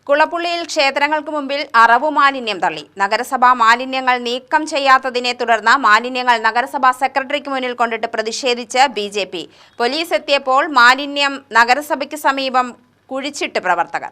കുളപ്പുള്ളിയിൽ ക്ഷേത്രങ്ങൾക്ക് മുമ്പിൽ അറവു മാലിന്യം തള്ളി. നഗരസഭാ മാലിന്യങ്ങൾ നീക്കം ചെയ്യാത്തതിനെ തുടർന്ന് മാലിന്യങ്ങൾ നഗരസഭാ സെക്രട്ടറിക്ക് മുന്നിൽ കൊണ്ടിട്ട് പ്രതിഷേധിച്ച് ബിജെപി. പോലീസ് എത്തിയപ്പോൾ മാലിന്യം നഗരസഭയ്ക്ക് സമീപം കുഴിച്ചിട്ട് പ്രവർത്തകർ.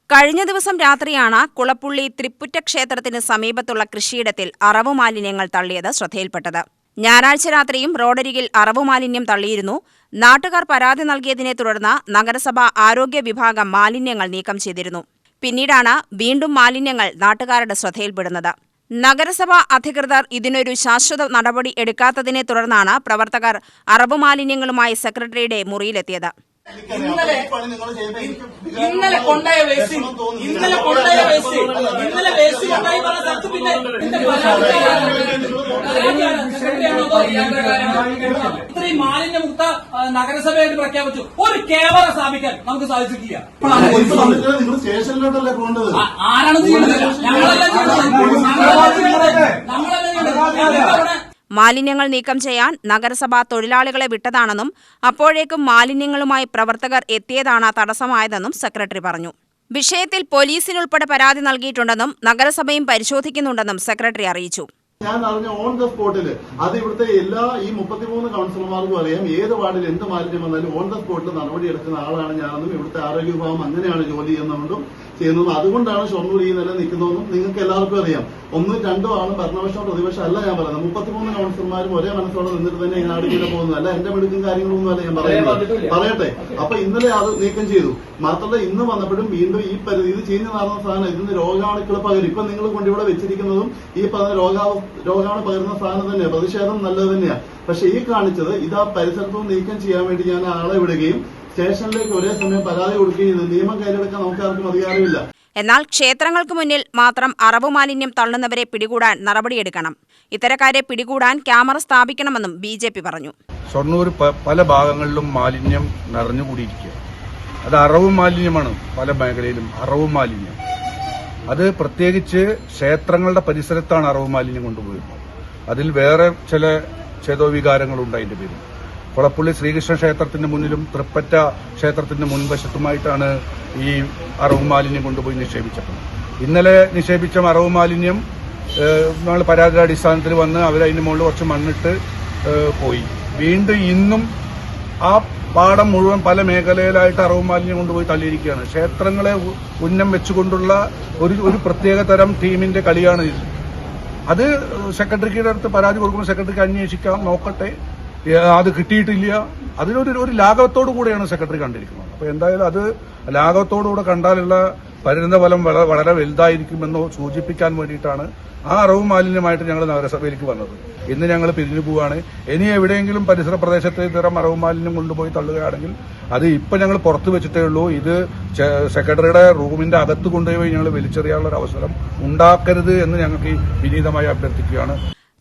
കഴിഞ്ഞ ദിവസം രാത്രിയാണ് കുളപ്പുള്ളി തൃപ്പുറ്റ ക്ഷേത്രത്തിന് സമീപത്തുള്ള കൃഷിയിടത്തിൽ അറവു മാലിന്യങ്ങൾ തള്ളിയത് ശ്രദ്ധയിൽപ്പെട്ടത്. ഞായറാഴ്ച രാത്രിയും റോഡരികിൽ അറവു മാലിന്യം തള്ളിയിരുന്നു. നാട്ടുകാർ പരാതി നൽകിയതിനെ തുടർന്ന് നഗരസഭ ആരോഗ്യ വിഭാഗം മാലിന്യങ്ങൾ നീക്കം ചെയ്തിരുന്നു. പിന്നീടാണ് വീണ്ടും മാലിന്യങ്ങൾ നാട്ടുകാരുടെ ശ്രദ്ധയിൽപ്പെടുന്നത്. നഗരസഭാ അധികൃതർ ഇതിനൊരു ശാശ്വത നടപടി എടുക്കാത്തതിനെ തുടർന്നാണ് പ്രവർത്തകർ അറവു മാലിന്യങ്ങളുമായി സെക്രട്ടറിയുടെ മുറിയിലെത്തിയത്. ഇന്നലെ കൊണ്ടായ വേസ്റ്റ് ഇത്രയും മാലിന്യമുക്ത നഗരസഭയായിട്ട് പ്രഖ്യാപിച്ചു. ഒരു ക്യാമറ സ്ഥാപിക്കാൻ നമുക്ക് സാധിച്ചിട്ടില്ല. ആരാണ് ചെയ്യുന്നത്? മാലിന്യങ്ങൾ നീക്കം ചെയ്യാൻ നഗരസഭ തൊഴിലാളികളെ വിട്ടതാണെന്നും അപ്പോഴേക്കും മാലിന്യങ്ങളുമായി പ്രവർത്തകർ എത്തിയതാണ് തടസ്സമായതെന്നും സെക്രട്ടറി പറഞ്ഞു. വിഷയത്തിൽ പോലീസിനുൾപ്പെടെ പരാതി നൽകിയിട്ടുണ്ടെന്നും നഗരസഭയും പരിശോധിക്കുന്നുണ്ടെന്നും സെക്രട്ടറി അറിയിച്ചു. ഞാൻ അറിഞ്ഞ ഓൺ ദ സ്പോട്ടിൽ അത് ഇവിടുത്തെ എല്ലാ ഈ 33 കൌൺസിലർമാർക്കും അറിയാം. ഏത് വാർഡിൽ എന്ത് മാലിന്യം വന്നാലും ഓൺ ദ സ്പോട്ടിൽ നടപടി എടുക്കുന്ന ആളാണ് ഞാനെന്നും ഇവിടുത്തെ ആരോഗ്യ വിഭാഗം അങ്ങനെയാണ് ജോലി ചെയ്യുന്നതുകൊണ്ടും ചെയ്യുന്നതും അതുകൊണ്ടാണ് ഷൊർണൂർ ഈ നില നിൽക്കുന്നതെന്നും നിങ്ങൾക്ക് എല്ലാവർക്കും അറിയാം. 1, 2 ആണ് ഭരണപക്ഷം പ്രതിപക്ഷം അല്ല ഞാൻ പറയുന്നത്. 33 കൌൺസിലർമാരും ഒരേ മനസ്സോടെ നിന്നിട്ട് തന്നെ ഈ നാട് ഇങ്ങനെ പോകുന്നതല്ല. എന്റെ മിടുക്കും കാര്യങ്ങളൊന്നും അല്ല ഞാൻ പറയുന്നത്. പറയട്ടെ, അപ്പൊ ഇന്നലെ അത് നീക്കം ചെയ്തു. മാത്രമല്ല ഇന്ന് വന്നപ്പോഴും വീണ്ടും ഈ പരിധി ഇത് ചീഞ്ഞു നടന്ന സാധനം ഇതിന് രോഗാണുക്കൾ പകരും. ഇപ്പൊ നിങ്ങൾ കൊണ്ടിവിടെ വെച്ചിരിക്കുന്നതും ഈ പറഞ്ഞ രോഗാണു പകരുന്ന സാധനം തന്നെയാണ്. പ്രതിഷേധം നല്ലത് തന്നെയാണ്. പക്ഷെ ഈ കാണിച്ചത് ഇത് ആ പരിസരത്തും നീക്കം ചെയ്യാൻ വേണ്ടി ഞാൻ ആളെ വിടുകയും സ്റ്റേഷനിലേക്ക് ഒരേ സമയം പരാതി കൊടുക്കുകയും ചെയ്തു. നിയമം കയ്യിലെടുക്കാൻ നമുക്ക് ആർക്കും അധികാരമില്ല. എന്നാൽ ക്ഷേത്രങ്ങൾക്ക് മുന്നിൽ മാത്രം അറവു മാലിന്യം തള്ളുന്നവരെ പിടികൂടാൻ നടപടിയെടുക്കണം. ഇത്തരക്കാരെ പിടികൂടാൻ ക്യാമറ സ്ഥാപിക്കണമെന്നും ബിജെപി പറഞ്ഞു. ഷൊർണൂർ പല ഭാഗങ്ങളിലും മാലിന്യം നിറഞ്ഞുകൂടിയിരിക്കുക. അത് അറവു മാലിന്യമാണ്. പല മേഖലയിലും അറവു മാലിന്യം. അത് പ്രത്യേകിച്ച് ക്ഷേത്രങ്ങളുടെ പരിസരത്താണ് അറവു മാലിന്യം കൊണ്ടുപോയിരുന്നത്. അതിൽ വേറെ ചില ചേതോവികാരങ്ങളുണ്ട് അതിന്റെ പേരിൽ. കുളപ്പുള്ളി ശ്രീകൃഷ്ണ ക്ഷേത്രത്തിന്റെ മുന്നിലും തൃപ്പറ്റ ക്ഷേത്രത്തിന്റെ മുൻവശത്തുമായിട്ടാണ് ഈ അറവു മാലിന്യം കൊണ്ടുപോയി നിക്ഷേപിച്ചത്. ഇന്നലെ നിക്ഷേപിച്ച അറവു മാലിന്യം നമ്മൾ പരാതിയുടെ അടിസ്ഥാനത്തിൽ വന്ന് അവരതിന്റെ മുകളിൽ കുറച്ച് മണ്ണിട്ട് പോയി. വീണ്ടും ഇന്നും ആ പാടം മുഴുവൻ പല മേഖലയിലായിട്ട് അറവു മാലിന്യം കൊണ്ടുപോയി തള്ളിയിരിക്കുകയാണ്. ക്ഷേത്രങ്ങളെ ഉന്നം വെച്ചുകൊണ്ടുള്ള ഒരു പ്രത്യേക തരം ടീമിന്റെ കളിയാണ് ഇത്. അത് സെക്രട്ടറിയുടെ അടുത്ത് പരാതി കൊടുക്കുമ്പോൾ സെക്രട്ടറിക്ക് അന്വേഷിക്കാം, നോക്കട്ടെ. അത് കിട്ടിയിട്ടില്ല. അതിനൊരു ലാഘവത്തോടു കൂടെയാണ് സെക്രട്ടറി കണ്ടിരിക്കുന്നത്. അപ്പൊ എന്തായാലും അത് ലാഘവത്തോടുകൂടെ കണ്ടാലുള്ള പരിണിതഫലം വളരെ വലുതായിരിക്കുമെന്നോ സൂചിപ്പിക്കാൻ വേണ്ടിയിട്ടാണ് ആ അറവു മാലിന്യമായിട്ട് ഞങ്ങൾ നഗരസഭയിലേക്ക് വന്നത്. ഇന്ന് ഞങ്ങൾ പിരിഞ്ഞു പോവുകയാണ്. ഇനി എവിടെയെങ്കിലും പരിസര പ്രദേശത്ത് ഇത്തരം അറവു മാലിന്യം കൊണ്ടുപോയി തള്ളുകയാണെങ്കിൽ അത് ഇപ്പൊ ഞങ്ങൾ പുറത്തു വെച്ചിട്ടേ ഉള്ളൂ. ഇത് സെക്രട്ടറിയുടെ റൂമിന്റെ അകത്ത് കൊണ്ടുപോയി ഞങ്ങൾ വലിച്ചെറിയാനുള്ള ഒരു അവസരം ഉണ്ടാക്കരുത് എന്ന് ഞങ്ങൾക്ക് വിനീതമായി അഭ്യർത്ഥിക്കുകയാണ്.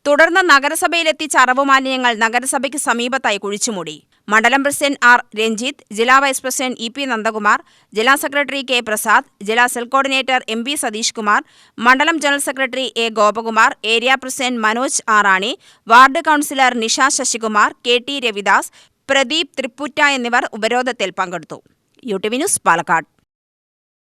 തുടർന്ന് നഗരസഭയിലെത്തിച്ച അറവു മാലിന്യങ്ങൾ നഗരസഭയ്ക്ക് സമീപത്തായി കുഴിച്ചുമൂടി. മണ്ഡലം പ്രസിഡന്റ് ആർ രഞ്ജിത്ത്, ജില്ലാ വൈസ് പ്രസിഡന്റ് ഇ.പി. നന്ദകുമാർ, ജില്ലാ സെക്രട്ടറി കെ പ്രസാദ്, ജില്ലാ cell coordinator MB. Satheesh Kumar, മണ്ഡലം general secretary A. Gopakumar, area president Manoj Arani, ward councillor Nisha Sasikumar, KT. Ravidas, Pradeep Thripputta എന്നിവർ ഉപരോധത്തിൽ പങ്കെടുത്തു. UTV news, Palakkad.